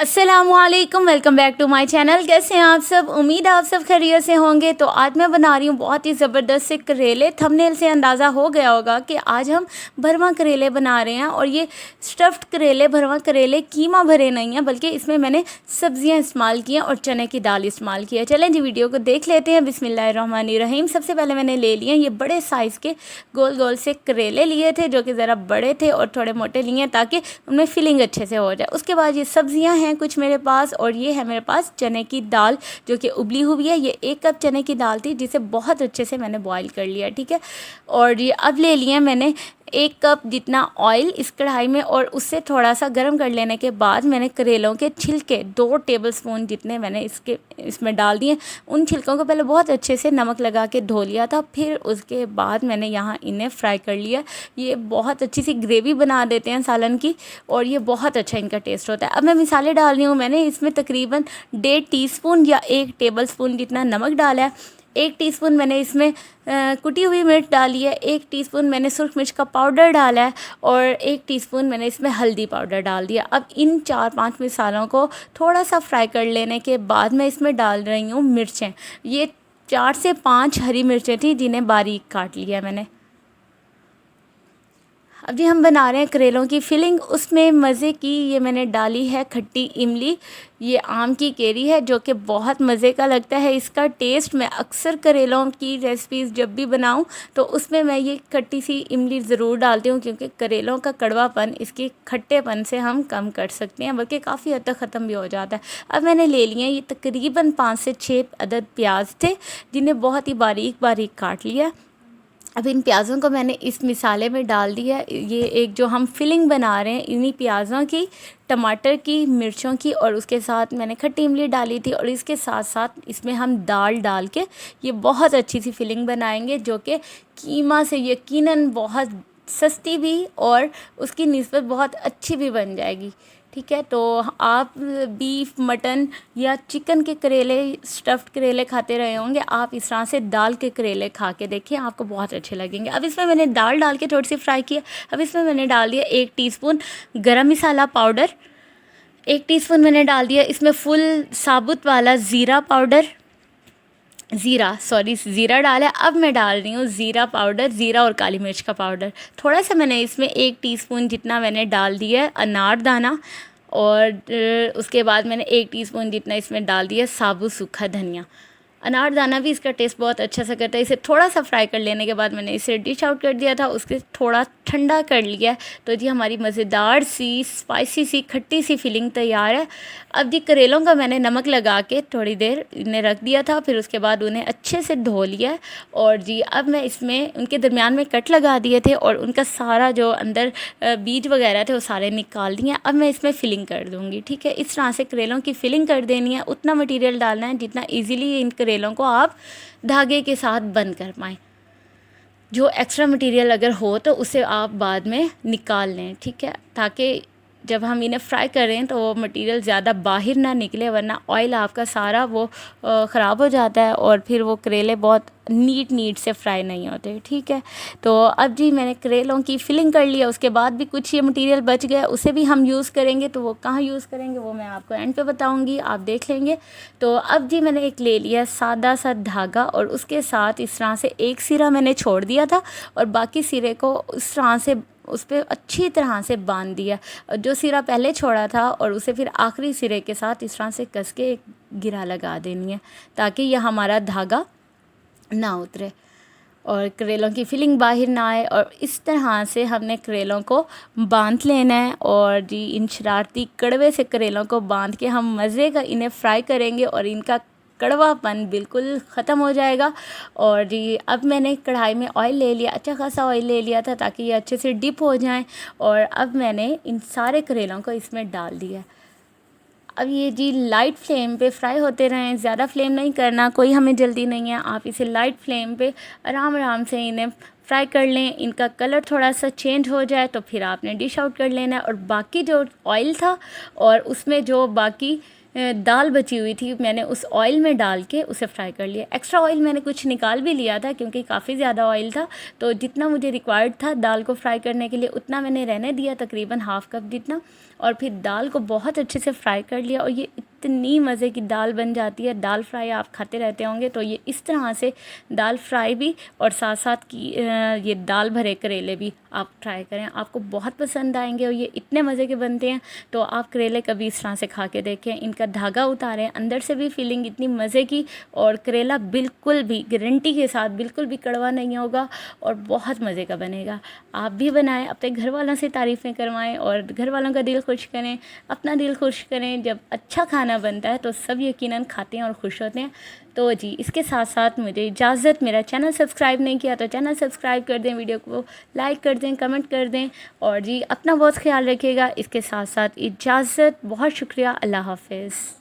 अस्सलामुअलैकुम, welcome back to my channel. कैसे हैं आप सब? उम्मीद है आप सब खैरियत से होंगे। तो आज मैं बना रही हूँ बहुत ही ज़बरदस्त से करेले। थंबनेल से अंदाज़ा हो गया होगा कि आज हम भरवा करेले बना रहे हैं। और ये स्टफ़्ड करेले, भरवा करेले कीमा भरे नहीं हैं, बल्कि इसमें मैंने सब्जियाँ इस्तेमाल की हैं और चने की दाल इस्तेमाल की है। चलें जी, वीडियो को देख लेते हैं। बिस्मिल्लाहिर्रहमानिर्रहीम। सबसे पहले मैंने ले लिए ये बड़े साइज़ के गोल गोल से करेले लिए थे, जो कि ज़रा बड़े थे और थोड़े मोटे लिए ताकि उनमें फिलिंग अच्छे से हो जाए। उसके बाद ये सब्जियां हैं कुछ मेरे पास, और ये है मेरे पास चने की दाल जो कि उबली हुई है। ये 1 कप चने की दाल थी, जिसे बहुत अच्छे से मैंने बॉईल कर लिया, ठीक है। और ये अब ले लिया मैंने 1 कप जितना ऑयल इस कढ़ाई में, और उससे थोड़ा सा गर्म कर लेने के बाद मैंने करेलों के छिलके 2 टेबलस्पून जितने मैंने इसमें डाल दिए। उन छिलकों को पहले बहुत अच्छे से नमक लगा के धो लिया था, फिर उसके बाद मैंने यहाँ इन्हें फ्राई कर लिया। ये बहुत अच्छी सी ग्रेवी बना देते हैं सालन की, और ये बहुत अच्छा इनका टेस्ट होता है। अब मैं मिसाले डाल रही हूँ। मैंने इसमें तकरीबन 1.5 टीस्पून या 1 टेबलस्पून जितना नमक डाला है। 1 टीस्पून मैंने इसमें कुटी हुई मिर्च डाली है। 1 टीस्पून मैंने सुरख मिर्च का पाउडर डाला है, और 1 टीस्पून मैंने इसमें हल्दी पाउडर डाल दिया। अब इन 4-5 मसालों को थोड़ा सा फ्राई कर लेने के बाद मैं इसमें डाल रही हूँ मिर्चें। ये 4 से 5 हरी मिर्चें थी, जिन्हें बारीक काट लिया मैंने। अभी हम बना रहे हैं करेलों की फिलिंग। उसमें मज़े की ये मैंने डाली है खट्टी इमली। ये आम की केरी है, जो कि बहुत मज़े का लगता है इसका टेस्ट। मैं अक्सर करेलों की रेसिपीज़ जब भी बनाऊं तो उसमें मैं ये खट्टी सी इमली ज़रूर डालती हूँ, क्योंकि करेलों का कड़वापन इसके खट्टेपन से हम कम कर सकते हैं, बल्कि काफ़ी हद तक ख़त्म भी हो जाता है। अब मैंने ले लिए ये तकरीबन 5 से 6 अदद प्याज थे, जिन्हें बहुत ही बारीक बारीक काट लिया। अब इन प्याज़ों को मैंने इस मिसाले में डाल दिया। ये एक जो हम फिलिंग बना रहे हैं इन्हीं प्याज़ों की, टमाटर की, मिर्चों की, और उसके साथ मैंने खट्टी इमली डाली थी। और इसके साथ साथ इसमें हम दाल डाल के ये बहुत अच्छी सी फिलिंग बनाएंगे, जो कि कीमा से यकीनन बहुत सस्ती भी और उसकी निस्बत बहुत अच्छी भी बन जाएगी, ठीक है। तो आप बीफ, मटन या चिकन के करेले, स्टफ़्ड करेले खाते रहे होंगे, आप इस तरह से दाल के करेले खा के देखिए, आपको बहुत अच्छे लगेंगे। अब इसमें मैंने दाल डाल के थोड़ी सी फ्राई किया। अब इसमें मैंने डाल दिया 1 टीस्पून गरम मसाला पाउडर। 1 टीस्पून मैंने डाल दिया इसमें फुल साबुत वाला ज़ीरा पाउडर, ज़ीरा डाला है। अब मैं डाल रही हूँ ज़ीरा पाउडर, ज़ीरा और काली मिर्च का पाउडर। थोड़ा सा मैंने इसमें 1 टीस्पून जितना मैंने डाल दिया है अनारदाना, और उसके बाद मैंने 1 टीस्पून जितना इसमें डाल दिया साबुत सूखा धनिया। अनारदाना भी इसका टेस्ट बहुत अच्छा सा करता है। इसे थोड़ा सा फ्राई कर लेने के बाद मैंने इसे डिश आउट कर दिया था, उसके थोड़ा ठंडा कर लिया। तो जी हमारी मज़ेदार सी, स्पाइसी सी, खट्टी सी फिलिंग तैयार है। अब जी करेलों का मैंने नमक लगा के थोड़ी देर इन्हें रख दिया था, फिर उसके बाद उन्हें अच्छे से धो लिया। और जी अब मैं इसमें उनके दरमियान में कट लगा दिए थे, और उनका सारा जो अंदर बीज वगैरह थे वो सारे निकाल दिए। अब मैं इसमें फ़िलिंग कर दूँगी, ठीक है। इस तरह से करेलों की फ़िलिंग कर देनी है। उतना मटीरियल डालना है जितना ईज़िली इन करेलों को आप धागे के साथ बंद कर पाएँ। जो एक्स्ट्रा मटेरियल अगर हो तो उसे आप बाद में निकाल लें, ठीक है, ताकि जब हम इन्हें फ्राई करें तो वो मटेरियल ज़्यादा बाहर ना निकले, वरना ऑयल आपका सारा वो ख़राब हो जाता है, और फिर वो करेले बहुत नीट से फ्राई नहीं होते, ठीक है। तो अब जी मैंने करेलों की फिलिंग कर लिया। उसके बाद भी कुछ ये मटेरियल बच गया, उसे भी हम यूज़ करेंगे। तो वो कहाँ यूज़ करेंगे वो मैं आपको एंड पे बताऊंगी, आप देख लेंगे। तो अब जी मैंने एक ले लिया सादा सा धागा, और उसके साथ इस तरह से एक सिरा मैंने छोड़ दिया था, और बाकी सिरे को इस तरह से उस पर अच्छी तरह से बांध दिया। जो सिरा पहले छोड़ा था, और उसे फिर आखिरी सिरे के साथ इस तरह से कस के एक गिरा लगा देनी है, ताकि यह हमारा धागा ना उतरे और करेलों की फिलिंग बाहर ना आए। और इस तरह से हमने करेलों को बांध लेना है। और जी इन शरारती कड़वे से करेलों को बांध के हम मज़े का इन्हें फ्राई करेंगे, और इनका कड़वापन बिल्कुल ख़त्म हो जाएगा। और जी अब मैंने कढ़ाई में ऑयल ले लिया, अच्छा खासा ऑयल ले लिया था, ताकि ये अच्छे से डिप हो जाएं। और अब मैंने इन सारे करेलों को इसमें डाल दिया। अब ये जी लाइट फ्लेम पे फ्राई होते रहें, ज़्यादा फ्लेम नहीं करना, कोई हमें जल्दी नहीं है। आप इसे लाइट फ्लेम पे आराम से इन्हें फ्राई कर लें। इनका कलर थोड़ा सा चेंज हो जाए तो फिर आपने डिश आउट कर लेना है। और बाकी जो ऑयल था और उसमें जो बाकी दाल बची हुई थी, मैंने उस ऑयल में डाल के उसे फ्राई कर लिया। एक्स्ट्रा ऑयल मैंने कुछ निकाल भी लिया था क्योंकि काफ़ी ज़्यादा ऑयल था, तो जितना मुझे रिक्वायर्ड था दाल को फ्राई करने के लिए उतना मैंने रहने दिया, तकरीबन हाफ़ कप जितना। और फिर दाल को बहुत अच्छे से फ्राई कर लिया और ये इतनी मज़े की दाल बन जाती है। दाल फ्राई आप खाते रहते होंगे, तो ये इस तरह से दाल फ्राई भी और साथ साथ की ये दाल भरे करेले भी आप ट्राई करें, आपको बहुत पसंद आएंगे और ये इतने मज़े के बनते हैं। तो आप करेले कभी इस तरह से खा के देखें, इनका धागा उतारें, अंदर से भी फीलिंग इतनी मज़े की, और करेला बिल्कुल भी गारंटी के साथ बिल्कुल भी कड़वा नहीं होगा और बहुत मज़े का बनेगा। आप भी बनाएं, अपने घर वालों से तारीफ़ें करवाएं और घर वालों का दिल खुश करें, अपना दिल खुश करें। जब अच्छा खाना बनता है तो सब यकीनन खाते हैं और खुश होते हैं। तो जी, इसके साथ साथ मुझे इजाज़त, मेरा चैनल सब्सक्राइब नहीं किया तो चैनल सब्सक्राइब कर दें, वीडियो को लाइक कर दें, कमेंट कर दें, और जी अपना बहुत ख्याल रखिएगा। इसके साथ साथ इजाज़त, बहुत शुक्रिया, अल्लाह हाफ़िज़।